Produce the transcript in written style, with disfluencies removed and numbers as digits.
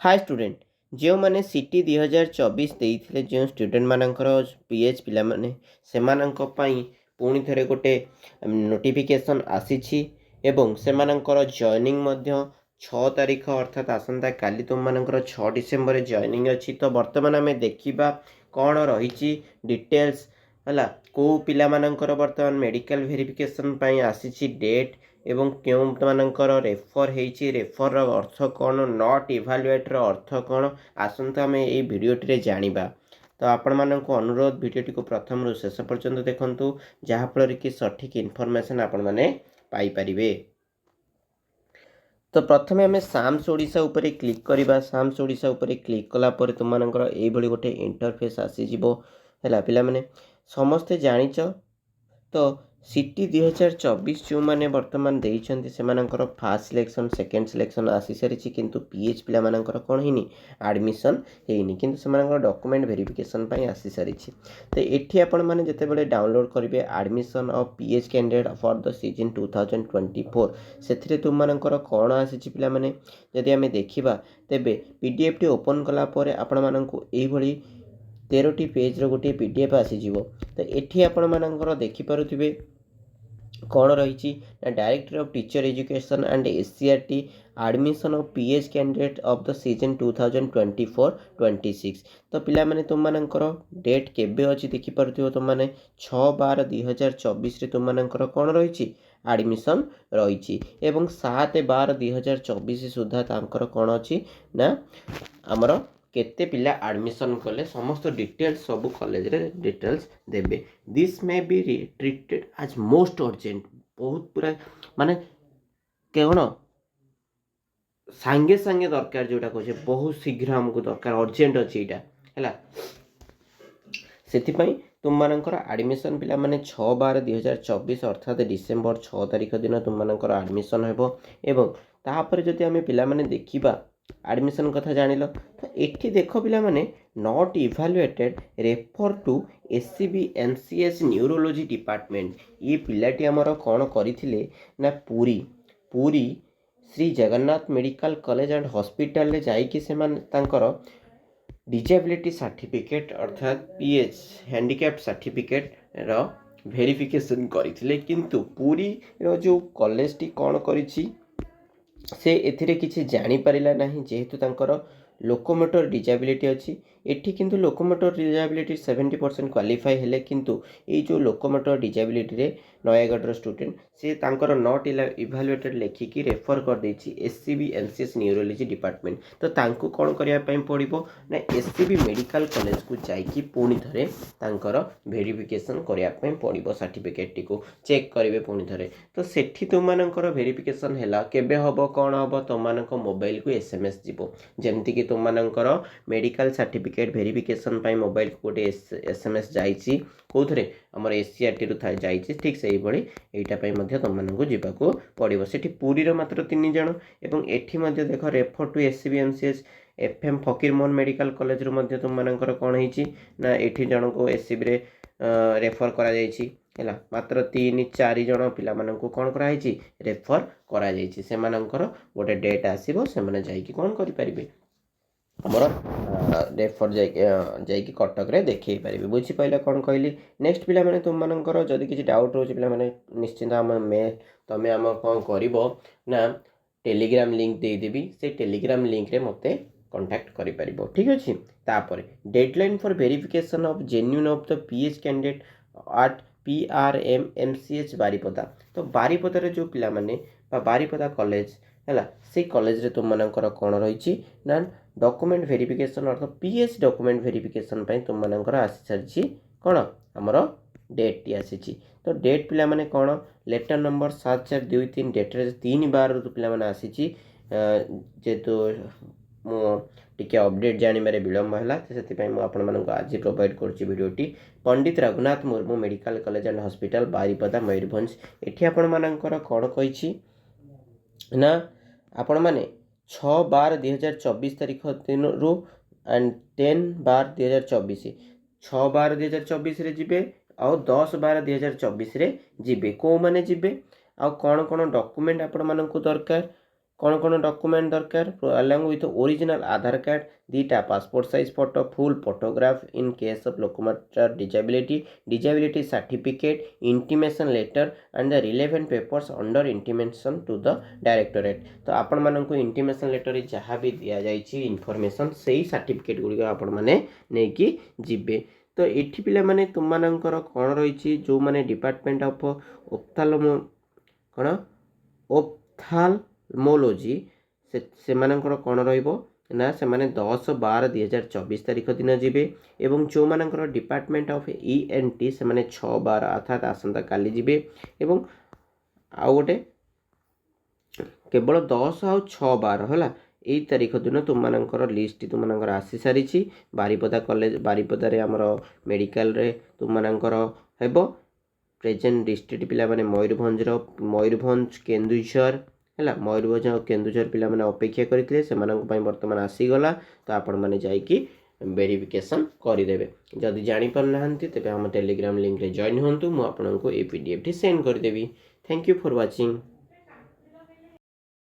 Hi student जो मैंने city 2024 देते जो स्टूडेंट मानकर पीएच पिला माने सेमानंक पई पुणी थरे गोटे नोटिफिकेशन आसीछि एवं सेमानंकर जॉइनिंग मध्य 6 तारीख अर्थात आसंता काली तुम मानकर 6 डिसेंबर जॉइनिंग अच्छी। तो वर्तमान आम देखा कौन रही डिटेल्स है कौ पिला मानकर वर्तमान मेडिकल वेरिफिकेशन पई आसीछि डेट एवं क्यों मानकर रेफर होती रेफर अर्थ कौन नॉट इभालुएटर अर्थ कौन आसंता आम ये भिडटे जाना। तो आपण मानक अनुरोध भिडटी को प्रथम रु शेष पर्यंत देखंतु जहाँफल कि सठिक इनफॉरमेशन आपण मैंने पाइपर। तो प्रथम आम साम्स ओडिशा उपरे क्लिक करवा। साम्स ओडिशा उपरे क्लिक कलापर तुम मानकर ये गोटे इंटरफेस आसीज है पिला माने समस्ते जानिच। तो सिटी 2024 जो मैंने बर्तमान देइछन्ति सेमानंकर फास्ट सिलेक्शन सेकेंड सिलेक्शन आसी सारी किंतु पीएच पिला मानकर कौन होनी एडमिशन होनी किंतु सेमानंकर डॉक्यूमेंट वेरिफिकेशन पई आसी सारी। तो एठी आपण माने जते बेले डाउनलोड करिवे admission of pH candidate for the season 2024 सेथिरे तुम मानकर कौन आसी पिला माने जदि आमे देखिबा तेबे पीडीएफ टी ओपन कला परे आपण माननकु एई भली 13टी पेज गोटे पीडीएफ आसीଯିव। तो एठी आपण मानकर देखिपारुथिबे कौन रही director of teacher education and SCRT admission of pH candidate of the season 2024-26। तो पिला माने तुम मानकर डेट केबे अछि देखिपारुथिबो तुम माने 6/12/2024 रे तुम मानकर कौन रही एडमिशन रही एवं 7/12/2024 सुधा तांकर कौन अछि ना हमर केते पिला एडमिशन कले समस्त डिटेल्स सब कॉलेज रे डिटेल्स देबे। This may be treated as most urgent बहुत पूरा माने कौन सांगे सांगे दरकार जोटा कहे बहुत शीघ्र हमको दरकार अर्जेंट अच्छी यहाँ है से तुम मानकर एडमिशन पिला माने 6/12/2024 अर्थात डिसेम्बर 6 तारीख दिन तुम मानकर एडमिशन हेबो। एवं तापर जदि आमे पिला माने देखिबा एडमिशन कथा जानिल तो एठी देख पिला माने not evaluated refer to SCB NCS neurology department. ये पिलाटी आमर कौन करथिले ना Puri Shri Jagannath medical college and hospital रे जाइकि सेमान तांकर डिजेबिलिटी सर्टिफिकेट अर्थात पीएच हैंडिकैप सर्टिफिकेट रो वेरिफिकेशन करथिले किंतु पूरी रो जो कॉलेज टी कौन करिछि से एथिरे किछि जानि परिला नाही जेहेतु तांकर लोकोमोटर डिजेबिलिटी अच्छी। एठी किंतु लोकोमोटर डिजेबिलिटी 70% क्वालिफाई हेले किंतु ये जो लोकोमोटर डिजेबिलिटी रे नयागढ़ स्टूडेंट से तांकर नॉट इभालुएटेड लेखिकी रेफर कर देछि एससीबी एनसीएस न्यूरोलॉजी डिपार्टमेंट। तो तांको कोन करिया पई पड़िबो ना एससीबी मेडिकल कॉलेज को जाइकी पुणी थरे तांकर वेरिफिकेशन करिया पई पड़िबो सर्टिफिकेट टी को चेक करिवे पुणी थरे। तो सेठी तुम मानकर वेरिफिकेशन हैला केबे हबो कोन हबो तुम मानक मोबाइल को एसएमएस जीवो जेमति कि तुम मानकर मेडिकल सर्टिफिकेट वेरिफिकेशन पई मोबाइल को गोटे एसएमएस जाइछि कोथरे हमर एससीआरटी रु थाय जाइछि ठीक सेही बळी एटा पई मध्ये तुम मानकु जीवाको पड़िबो। सेठी पुरी रो मात्र 3 जण एवं एठी मध्ये देखो refer to SCB MCH FM Fakirmohan medical college रु मध्ये तुम मानकर कोन हिची ना एठी जण को एससीबी रे रेफर करा जाइछि है मात्र 3-4 जन पिला मानकु कोन करा हिची रेफर करा जाइछि से मानकर गोटे डेट आसीबो से माने जाइकि कोन करि परिबे हमर रेफर जाइकि कटक रे देखै परिबे। बुझि पइला कोन कहली नेक्स्ट पिला माने तुम मानकर जदि किछि डाउट रोज पिला माने निश्चित हम मेल तमे हम कोन करिवो ना टेलीग्राम लिंक दे देबी से टेलीग्राम लिंक रे मते कांटेक्ट करि परिबो ठीक अछि। तापर deadline for verification of genuine of the pH candidate at PRMMCH Baripada. तो बारिपदार जो पिला माने बारिपदा कॉलेज है से कॉलेज रे तुम मानकर कौन रही ना डॉक्यूमेंट वेरिफिकेशन अर्थ पीएच डॉक्यूमेंट वेरिफिकेशन पई तुम मानकर आसी सारी कौन हमर डेट टी आसी। तो डेट पिला माने कौन लेटर नंबर 7423 डेट रे 3/12 पिला माने आसी जेतु मो टिके अपडेट जानिबारे विलम्ब है से आपको आज प्रोवाइड करुँची भिडटी Pandit Raghunath Murmu medical college and hospital Baripada Mayurbhanj. एठी आपण मानकर कौन कही ना आपण माने 6/12/2024 तारीख दिन रु एंड 10/12/2024 6/12/2024 रे जिबे आउ 10/12/2024 रे जिबे को माने जिबे आउ कौन कौन डॉक्यूमेंट आपण मानकु दरकार कौन कौन डॉक्यूमेंट दरकार along with original Aadhaar card दीटा passport size photo full photograph in case of locomotor disability certificate intimation letter and the relevant papers under intimation to the directorate. तो आपण मानक इंटीमेशन लेटर जहाँ भी दि जाइए इनफॉरमेशन से ही सर्टिफिकेट गुड़िक आपण मैंने नहीं कि जीवे। तो ये पिला माने तुम मानकर कौन रही जो माने डिपार्टमेंट ऑफ ओफ्थाल्मो कौन ओफ्थाल्मोलॉजी से मानकर कौन रहिबो ना से माने 10/12/2024 तारीख दिन जीवे एवं जो मानकर डिपार्टमेंट ऑफ ENT से माने 6/12 अर्थात आसंता काली जीवे एवं आउ गोटे केवल 10 आउ 6/12 है यही तारीख दिन तुम मानकर लिस्ट तुम मानकर आसी सारी बारिपदा कॉलेज बारिपदारे आमर मेडिकल रे तुम मानकर हेबो प्रेजेंट डिस्ट्रिक्ट पिला माने मयूरभंज केन्दुझर है मयूरभंज और केन्दुझर पिला माने अपेक्षा करते से बर्तमान आसीगला। तो आपण मैंने जाइए वेरिफिकेशन करदे जदि जापर ना तेज हम टेलीग्राम लिंक रे जॉइन हूँ मुझे ये PDF सेंड करदेवी। Thank you for watching.